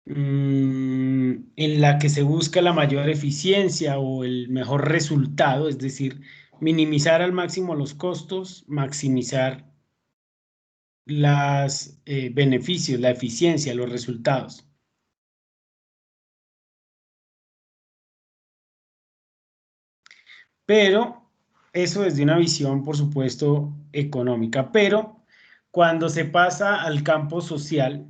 Speaker 1: en la que se busca la mayor eficiencia o el mejor resultado, es decir, minimizar al máximo los costos, maximizar los beneficios, la eficiencia, los resultados. Pero eso desde una visión, por supuesto, económica. Pero cuando se pasa al campo social,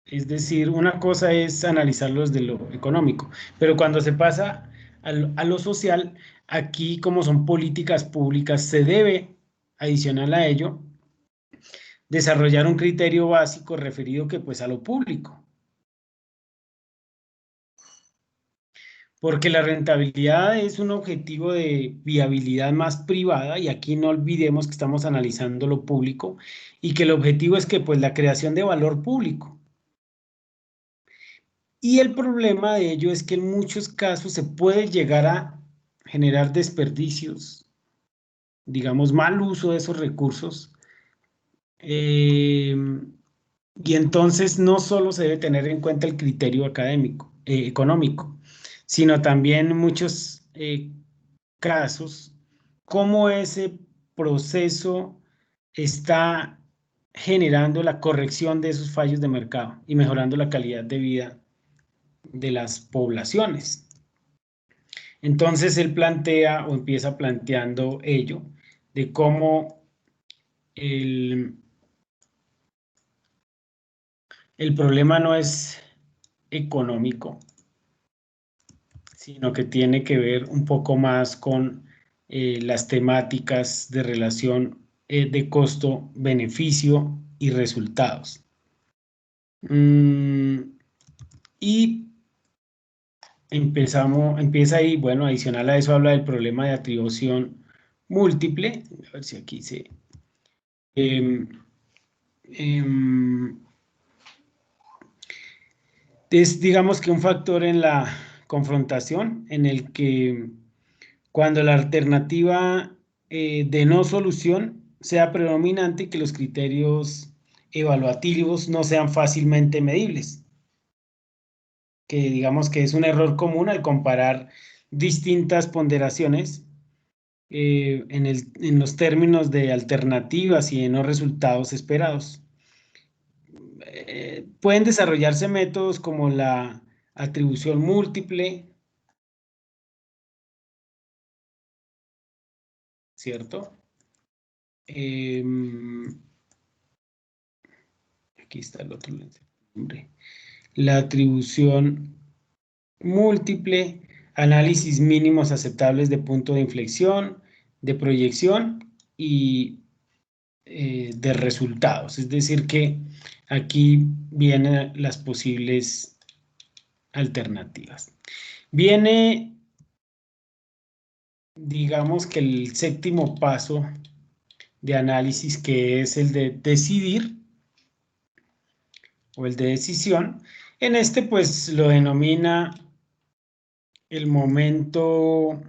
Speaker 1: es decir, una cosa es analizarlo desde lo económico, pero cuando se pasa a lo social, aquí como son políticas públicas, se debe, adicional a ello, desarrollar un criterio básico referido que pues a lo público. Porque la rentabilidad es un objetivo de viabilidad más privada, y aquí no olvidemos que estamos analizando lo público y que el objetivo es que pues la creación de valor público. Y el problema de ello es que en muchos casos se puede llegar a generar desperdicios, digamos, mal uso de esos recursos. Y entonces no solo se debe tener en cuenta el criterio académico, económico, sino también muchos casos, cómo ese proceso está generando la corrección de esos fallos de mercado y mejorando la calidad de vida de las poblaciones. Entonces él plantea o empieza planteando ello, de cómo el problema no es económico, sino que tiene que ver un poco más con las temáticas de relación de costo, beneficio y resultados. Y empieza ahí, bueno, adicional a eso habla del problema de atribución múltiple. A ver si aquí se... es, digamos que un factor en la confrontación en el que cuando la alternativa de no solución sea predominante y que los criterios evaluativos no sean fácilmente medibles. Que digamos que es un error común al comparar distintas ponderaciones en los términos de alternativas y de no resultados esperados. Pueden desarrollarse métodos como la atribución múltiple, ¿cierto? Aquí está el otro nombre. La atribución múltiple, análisis mínimos aceptables de punto de inflexión, de proyección y de resultados. Es decir que aquí vienen las posibles alternativas. Viene, digamos que el séptimo paso de análisis, que es el de decidir o el de decisión. En este pues lo denomina el momento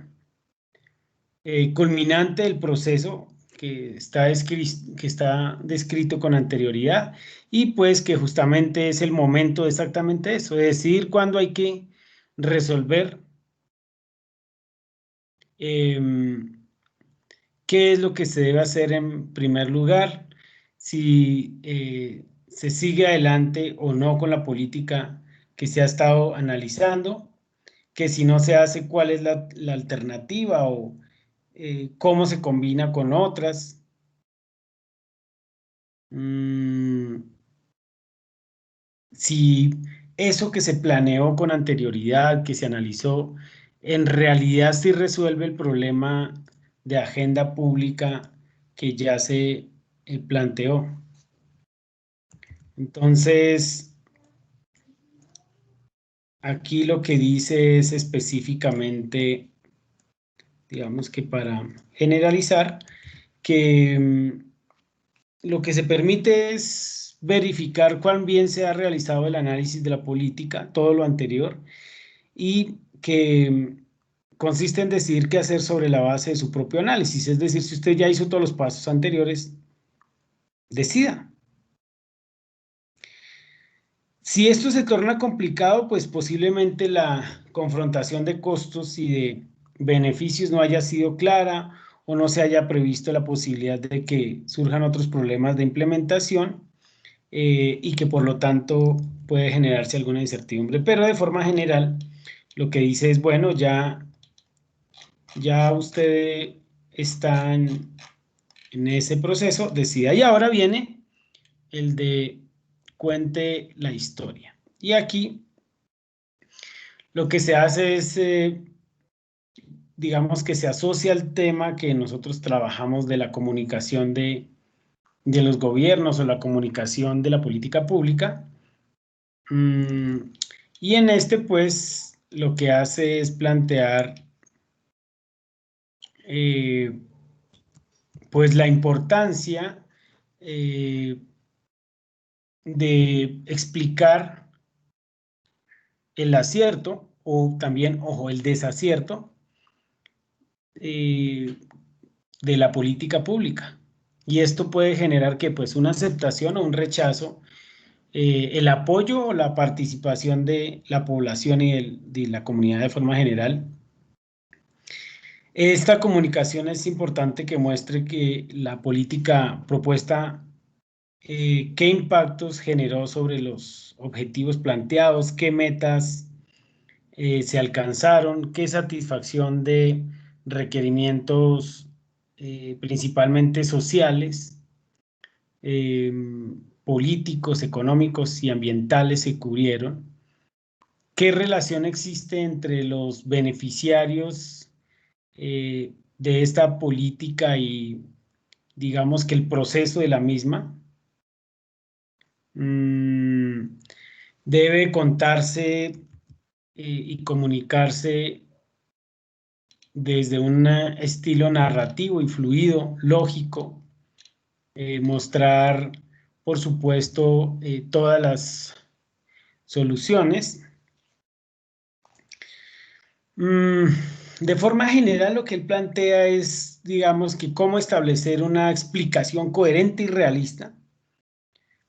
Speaker 1: culminante del proceso que está descrito con anterioridad y pues que justamente es el momento de exactamente eso, de decidir cuándo hay que resolver qué es lo que se debe hacer en primer lugar, si se sigue adelante o no con la política que se ha estado analizando, que si no se hace, cuál es la alternativa o cómo se combina con otras. Si eso que se planeó con anterioridad, que se analizó, en realidad sí resuelve el problema de agenda pública que ya se planteó. Entonces, aquí lo que dice es específicamente, digamos que para generalizar, que lo que se permite es verificar cuán bien se ha realizado el análisis de la política, todo lo anterior, y que consiste en decidir qué hacer sobre la base de su propio análisis. Es decir, si usted ya hizo todos los pasos anteriores, decida. Si esto se torna complicado, pues posiblemente la confrontación de costos y de beneficios no haya sido clara o no se haya previsto la posibilidad de que surjan otros problemas de implementación y que por lo tanto puede generarse alguna incertidumbre. Pero de forma general, lo que dice es, bueno, ya usted está en ese proceso, decida. Y ahora viene el de cuente la historia. Y aquí lo que se hace es, digamos que se asocia al tema que nosotros trabajamos de la comunicación de los gobiernos o la comunicación de la política pública. Y en este, pues, lo que hace es plantear, pues, la importancia de explicar el acierto o también, ojo, el desacierto de la política pública. Y esto puede generar que, pues, una aceptación o un rechazo, el apoyo o la participación de la población y de la comunidad de forma general Esta comunicación es importante que muestre que la política propuesta, qué impactos generó sobre los objetivos planteados, qué metas se alcanzaron, qué satisfacción de requerimientos principalmente sociales, eh, políticos, económicos y ambientales se cubrieron, qué relación existe entre los beneficiarios de esta política y digamos que el proceso de la misma. Debe contarse y comunicarse desde un estilo narrativo y fluido, lógico, mostrar, por supuesto, todas las soluciones. De forma general, lo que él plantea es, digamos, que cómo establecer una explicación coherente y realista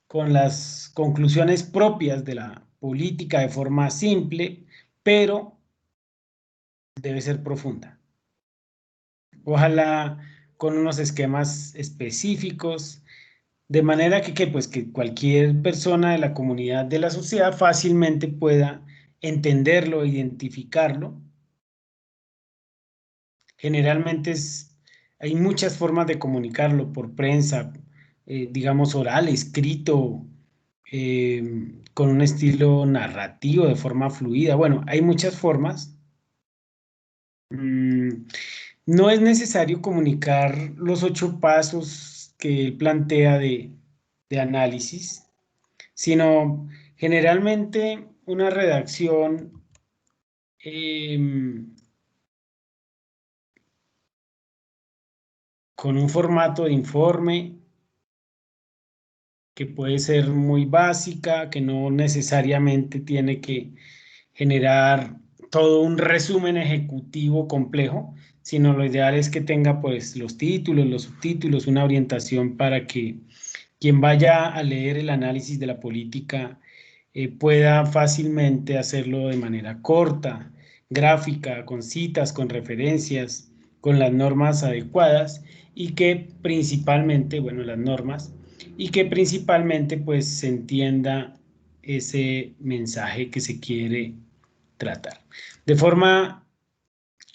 Speaker 1: con las conclusiones propias de la política de forma simple, pero debe ser profunda. Ojalá con unos esquemas específicos, de manera pues, que cualquier persona de la comunidad, de la sociedad, fácilmente pueda entenderlo, identificarlo. Generalmente hay muchas formas de comunicarlo, por prensa, digamos oral, escrito, con un estilo narrativo, de forma fluida. Bueno, hay muchas formas. No es necesario comunicar los 8 pasos que él plantea de análisis, sino generalmente una redacción con un formato de informe que puede ser muy básica, que no necesariamente tiene que generar todo un resumen ejecutivo complejo, sino lo ideal es que tenga pues los títulos, los subtítulos, una orientación para que quien vaya a leer el análisis de la política pueda fácilmente hacerlo de manera corta, gráfica, con citas, con referencias, con las normas adecuadas y que principalmente, bueno, las normas, y que principalmente pues se entienda ese mensaje que se quiere tratar. De forma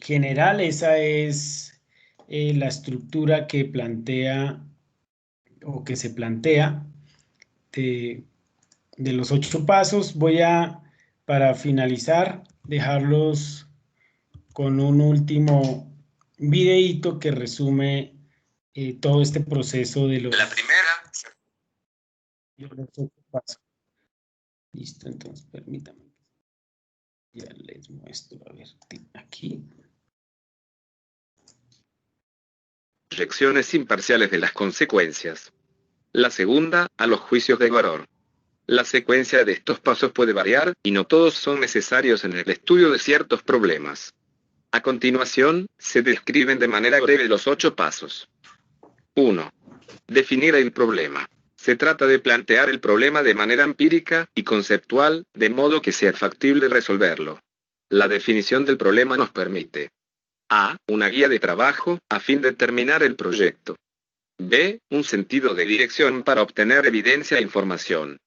Speaker 1: general, esa es la estructura que plantea o que se plantea de los 8 pasos. Voy a, para finalizar, dejarlos con un último videíto que resume todo este proceso de los,
Speaker 3: La primera.
Speaker 1: de los 8 pasos. Listo, entonces permítanme. Ya les muestro, a ver, aquí.
Speaker 3: Proyecciones imparciales de las consecuencias. La segunda, a los juicios de valor. La secuencia de estos pasos puede variar, y no todos son necesarios en el estudio de ciertos problemas. A continuación, se describen de manera breve los 8 pasos. 1. Definir el problema. Se trata de plantear el problema de manera empírica y conceptual, de modo que sea factible resolverlo. La definición del problema nos permite: A. Una guía de trabajo, a fin de terminar el proyecto. B. Un sentido de dirección para obtener evidencia e información.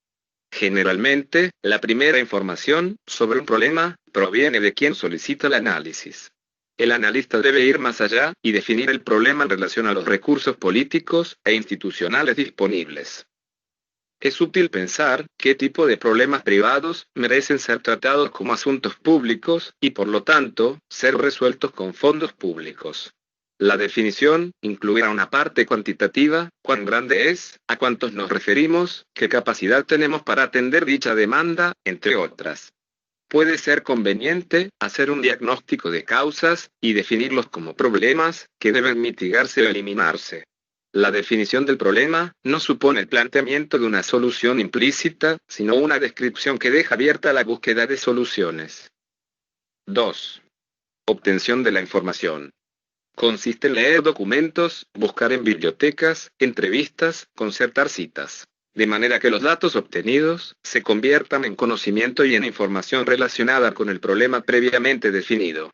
Speaker 3: Generalmente, la primera información sobre un problema proviene de quien solicita el análisis. El analista debe ir más allá y definir el problema en relación a los recursos políticos e institucionales disponibles. Es útil pensar qué tipo de problemas privados merecen ser tratados como asuntos públicos y por lo tanto ser resueltos con fondos públicos. La definición incluirá una parte cuantitativa: cuán grande es, a cuántos nos referimos, qué capacidad tenemos para atender dicha demanda, entre otras. Puede ser conveniente hacer un diagnóstico de causas y definirlos como problemas que deben mitigarse o eliminarse. La definición del problema no supone el planteamiento de una solución implícita, sino una descripción que deja abierta la búsqueda de soluciones. 2. Obtención de la información. Consiste en leer documentos, buscar en bibliotecas, entrevistas, concertar citas, de manera que los datos obtenidos se conviertan en conocimiento y en información relacionada con el problema previamente definido.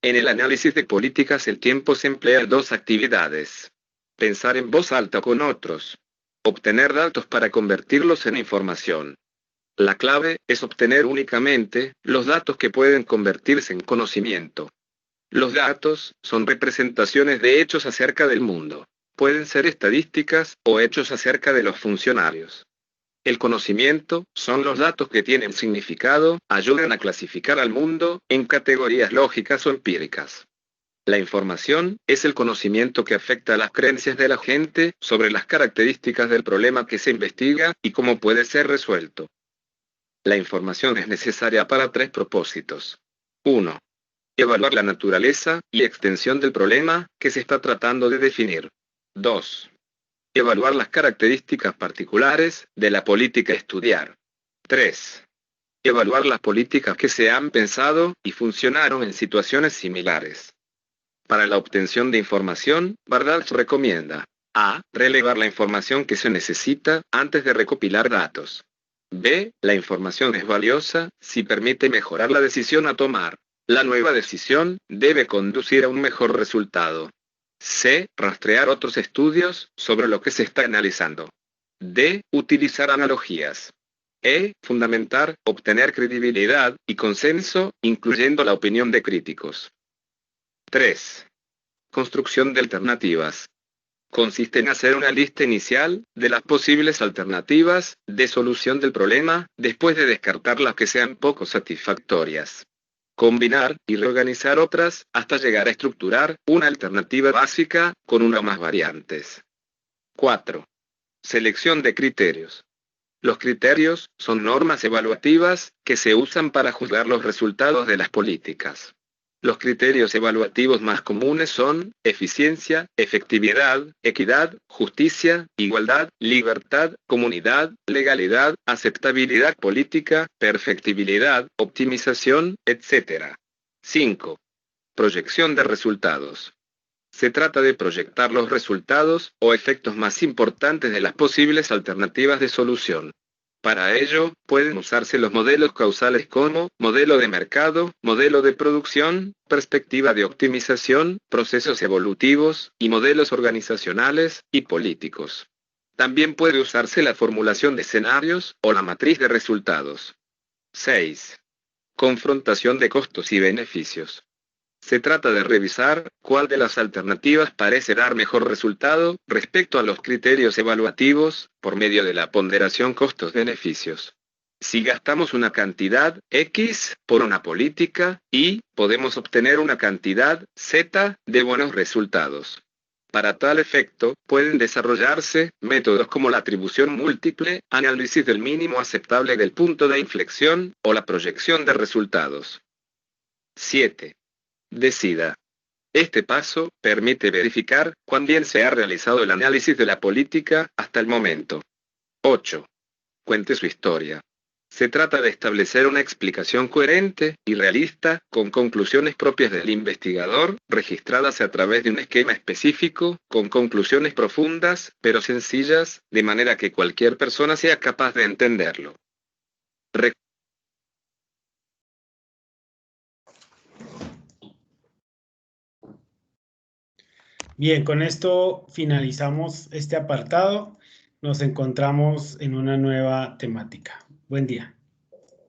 Speaker 3: En el análisis de políticas el tiempo se emplea en dos actividades. Pensar en voz alta con otros. Obtener datos para convertirlos en información. La clave es obtener únicamente los datos que pueden convertirse en conocimiento. Los datos son representaciones de hechos acerca del mundo. Pueden ser estadísticas o hechos acerca de los funcionarios. El conocimiento son los datos que tienen significado, ayudan a clasificar al mundo en categorías lógicas o empíricas. La información es el conocimiento que afecta a las creencias de la gente sobre las características del problema que se investiga y cómo puede ser resuelto. La información es necesaria para tres propósitos. 1. Evaluar la naturaleza y extensión del problema que se está tratando de definir. 2. Evaluar las características particulares de la política a estudiar. 3. Evaluar las políticas que se han pensado y funcionaron en situaciones similares. Para la obtención de información, Bardach recomienda: A. Relevar la información que se necesita antes de recopilar datos. B. La información es valiosa si permite mejorar la decisión a tomar. La nueva decisión debe conducir a un mejor resultado. C. Rastrear otros estudios sobre lo que se está analizando. D. Utilizar analogías. E. Fundamentar, obtener credibilidad y consenso, incluyendo la opinión de críticos. 3. Construcción de alternativas. Consiste en hacer una lista inicial de las posibles alternativas de solución del problema, después de descartar las que sean poco satisfactorias. Combinar y reorganizar otras hasta llegar a estructurar una alternativa básica con una o más variantes. 4. Selección de criterios. Los criterios son normas evaluativas que se usan para juzgar los resultados de las políticas. Los criterios evaluativos más comunes son eficiencia, efectividad, equidad, justicia, igualdad, libertad, comunidad, legalidad, aceptabilidad política, perfectibilidad, optimización, etc. 5. Proyección de resultados. Se trata de proyectar los resultados o efectos más importantes de las posibles alternativas de solución. Para ello, pueden usarse los modelos causales como modelo de mercado, modelo de producción, perspectiva de optimización, procesos evolutivos, y modelos organizacionales y políticos. También puede usarse la formulación de escenarios o la matriz de resultados. 6. Confrontación de costos y beneficios. Se trata de revisar cuál de las alternativas parece dar mejor resultado respecto a los criterios evaluativos, por medio de la ponderación costos-beneficios. Si gastamos una cantidad X por una política, Y, podemos obtener una cantidad Z de buenos resultados. Para tal efecto, pueden desarrollarse métodos como la atribución múltiple, análisis del mínimo aceptable del punto de inflexión, o la proyección de resultados. 7. Decida. Este paso permite verificar cuán bien se ha realizado el análisis de la política hasta el momento. 8. Cuente su historia. Se trata de establecer una explicación coherente y realista, con conclusiones propias del investigador, registradas a través de un esquema específico, con conclusiones profundas, pero sencillas, de manera que cualquier persona sea capaz de entenderlo.
Speaker 1: Bien, con esto finalizamos este apartado. Nos encontramos en una nueva temática. Buen día.